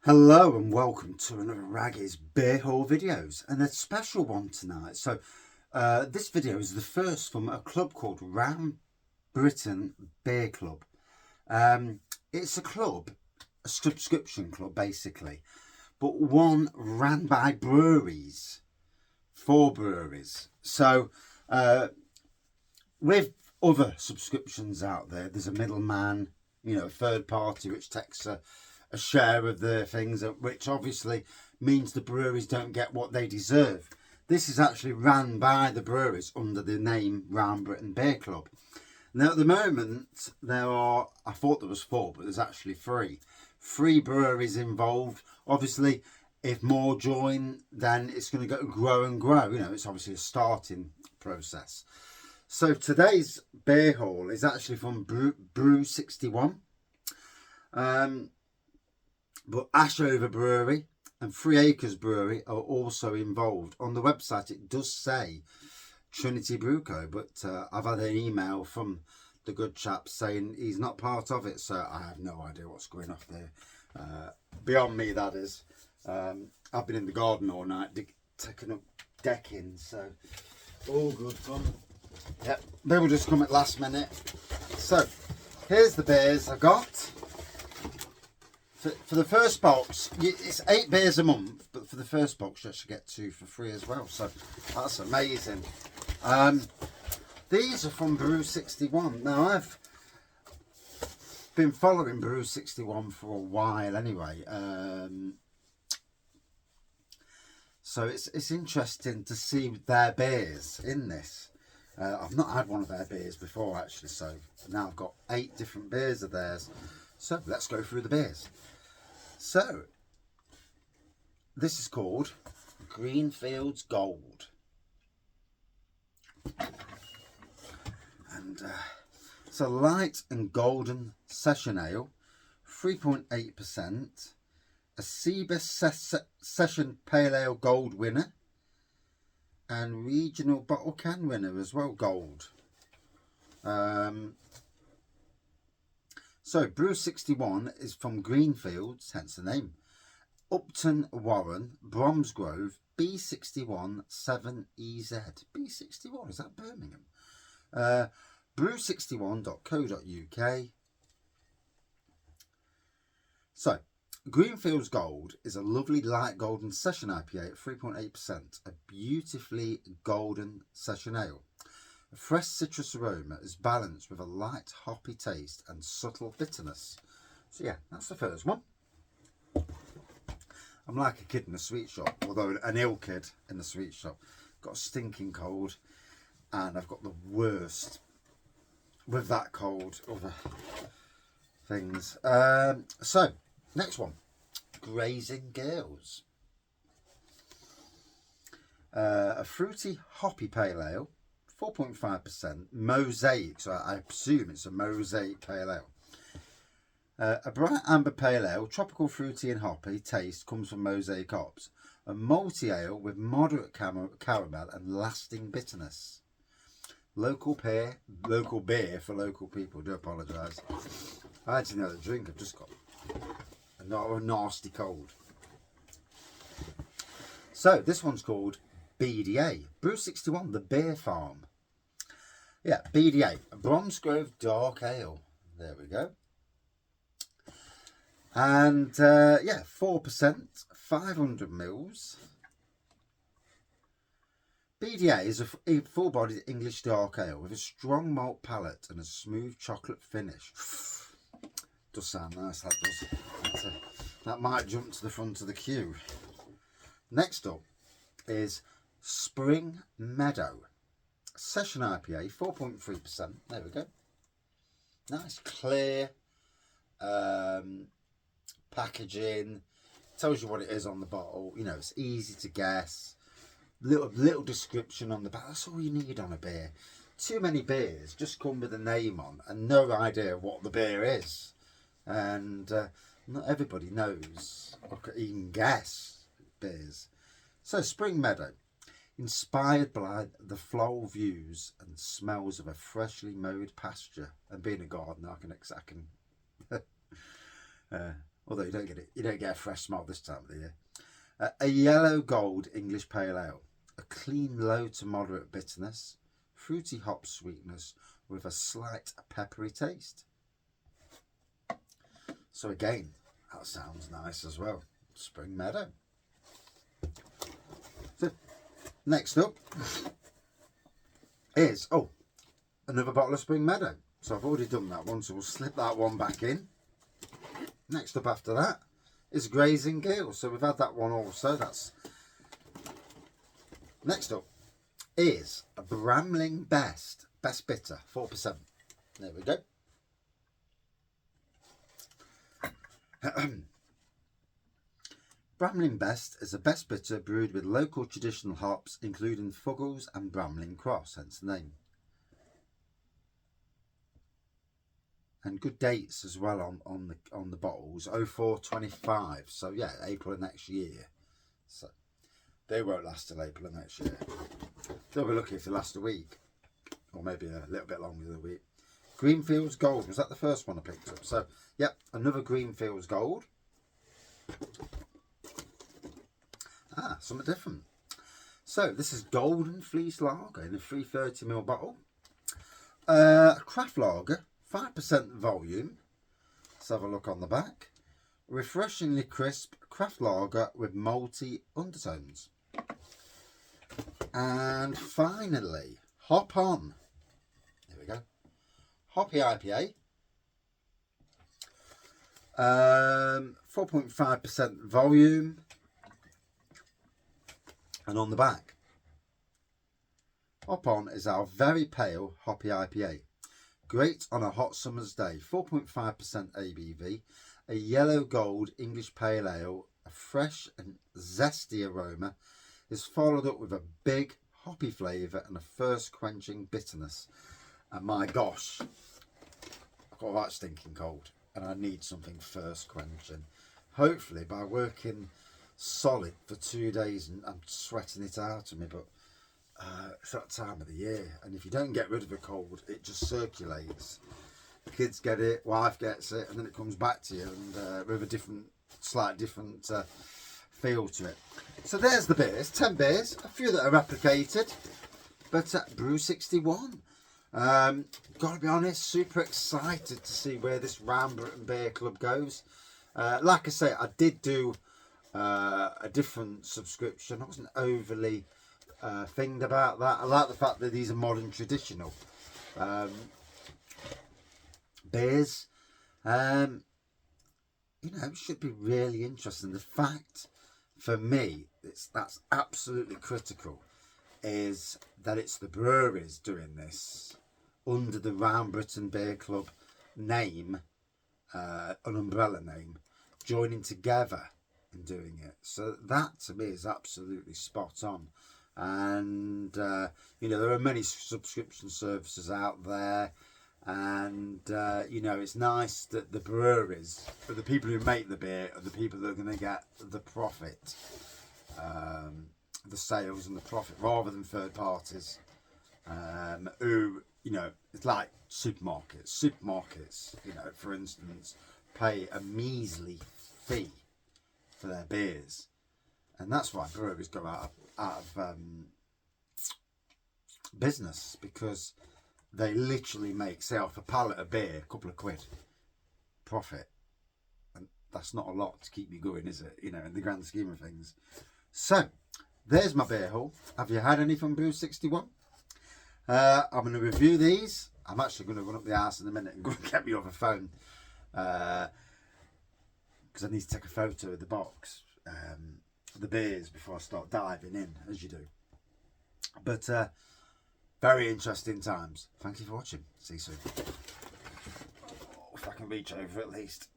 Hello and welcome to another Raggy's Beer Hall videos, and a special one tonight. This video is the first from a club called Round Britain Beer Club. It's a club, a subscription club basically, but one ran by breweries, 4 breweries. With other subscriptions out there, there's a middleman, a third party which takes a share of the things, which obviously means the breweries don't get what they deserve. This is actually ran by the breweries under the name Round Britain Beer Club. Now at the moment there are, I thought there was 4, but there's actually 3 breweries involved. Obviously if more join, then it's going to grow and grow. It's obviously a starting process. So today's beer haul is actually from Brew 61. But Ashover Brewery and 3 Acres Brewery are also involved. On the website it does say Trinity Brew Co, but I've had an email from the good chap saying he's not part of it, so I have no idea what's going on there. Beyond me, that is. I've been in the garden all night taking up decking, so all good fun. Yep, they will just come at last minute. So here's the beers I got. For the first box, it's 8 beers a month, but for the first box you actually get 2 for free as well, so that's amazing. These are from Brew 61. Now I've been following Brew 61 for a while anyway, so it's interesting to see their beers in this. I've not had one of their beers before actually, so now I've got 8 different beers of theirs. So let's go through the beers. So this is called Greenfields Gold, and it's a light and golden session ale, 3.8%, a Seabus Session Pale Ale Gold winner, and regional bottle can winner as well, gold. So Brew 61 is from Greenfields, hence the name, Upton Warren, Bromsgrove, B61 7EZ. B61, is that Birmingham? Brew61.co.uk. So Greenfields Gold is a lovely light golden session IPA at 3.8%, a beautifully golden session ale. A fresh citrus aroma is balanced with a light hoppy taste and subtle bitterness. So yeah, that's the first one. I'm like a kid in a sweet shop, although an ill kid in the sweet shop. Got a stinking cold, and I've got the worst with that cold, other things. So, next one, Grazing Girls. A fruity hoppy pale ale, 4.5%, mosaic, so I assume it's a mosaic pale ale. A bright amber pale ale, tropical fruity and hoppy taste comes from mosaic hops. A malty ale with moderate caramel and lasting bitterness. Local beer for local people. Do apologise. I had another drink. I've just got a nasty cold. So this one's called BDA, Brew 61, the Beer Farm. Yeah, BDA, Bromsgrove Dark Ale. There we go. And yeah, 4%, 500 mils. BDA is a full-bodied English dark ale with a strong malt palate and a smooth chocolate finish. Does sound nice, that does. That might jump to the front of the queue. Next up is Spring Meadow. Session IPA, 4.3%. There we go. Nice, clear packaging. Tells you what it is on the bottle. It's easy to guess. Little description on the back. That's all you need on a beer. Too many beers just come with a name on and no idea what the beer is. And not everybody knows or can even guess beers. So Spring Meadow, inspired by the floral views and smells of a freshly mowed pasture. And being a gardener, I can Although you don't get a fresh smell this time of the year. A yellow gold English pale ale. A clean low to moderate bitterness, fruity hop sweetness with a slight peppery taste. So again, that sounds nice as well. Spring Meadow. So next up is, another bottle of Spring Meadow. So I've already done that one, so we'll slip that one back in. Next up after that is Grazing Gill. So we've had that one also. Next up is a Bramling Best Bitter, 4%. There we go. Bramling Best is a best bitter brewed with local traditional hops, including Fuggles and Bramling Cross, hence the name. And good dates as well on the bottles, 0425. So yeah, April of next year. So they won't last till April of next year. They'll be lucky if they last a week, or maybe a little bit longer than a week. Greenfields Gold, was that the first one I picked up? So yep, another Greenfields Gold. Something different. So this is Golden Fleece Lager in a 330ml bottle. Craft lager, 5% volume. Let's have a look on the back. Refreshingly crisp craft lager with malty undertones. And finally, Hop On. There we go. Hoppy IPA. 4.5% volume. And on the back, Hop On is our very pale hoppy IPA. Great on a hot summer's day. 4.5% ABV. A yellow gold English pale ale. A fresh and zesty aroma is followed up with a big hoppy flavour and a thirst quenching bitterness. And my gosh, I've got that stinking cold and I need something thirst quenching. Hopefully by working solid for 2 days and I'm sweating it out of me, but it's that time of the year, and if you don't get rid of a cold, it just circulates. The kids get it, wife gets it, and then it comes back to you, and with a slight different feel to it. So there's the beers, 10 beers, a few that are replicated, but Brew 61. Gotta be honest, super excited to see where this Round Britain Beer Club goes. Like I say, I did do a different subscription. I wasn't overly thinged about that. I like the fact that these are modern traditional beers. It should be really interesting. The fact for me that's absolutely critical is that it's the breweries doing this under the Round Britain Beer Club name, an umbrella name, joining together and doing it. So that to me is absolutely spot on. And there are many subscription services out there, and it's nice that the breweries, for the people who make the beer, are the people that are going to get the profit, the sales and the profit, rather than third parties who, it's like supermarkets, for instance, pay a measly fee for their beers, and that's why breweries go out of business, because they literally make, say, off a pallet of beer, a couple of quid profit, and that's not a lot to keep you going, is it? In the grand scheme of things. So there's my beer haul. Have you had any from Brew 61? I'm going to review these. I'm actually going to run up the arse in a minute and go and get me other phone, because I need to take a photo of the box, the beers, before I start diving in, as you do. But very interesting times. Thank you for watching. See you soon. If I can reach over at least.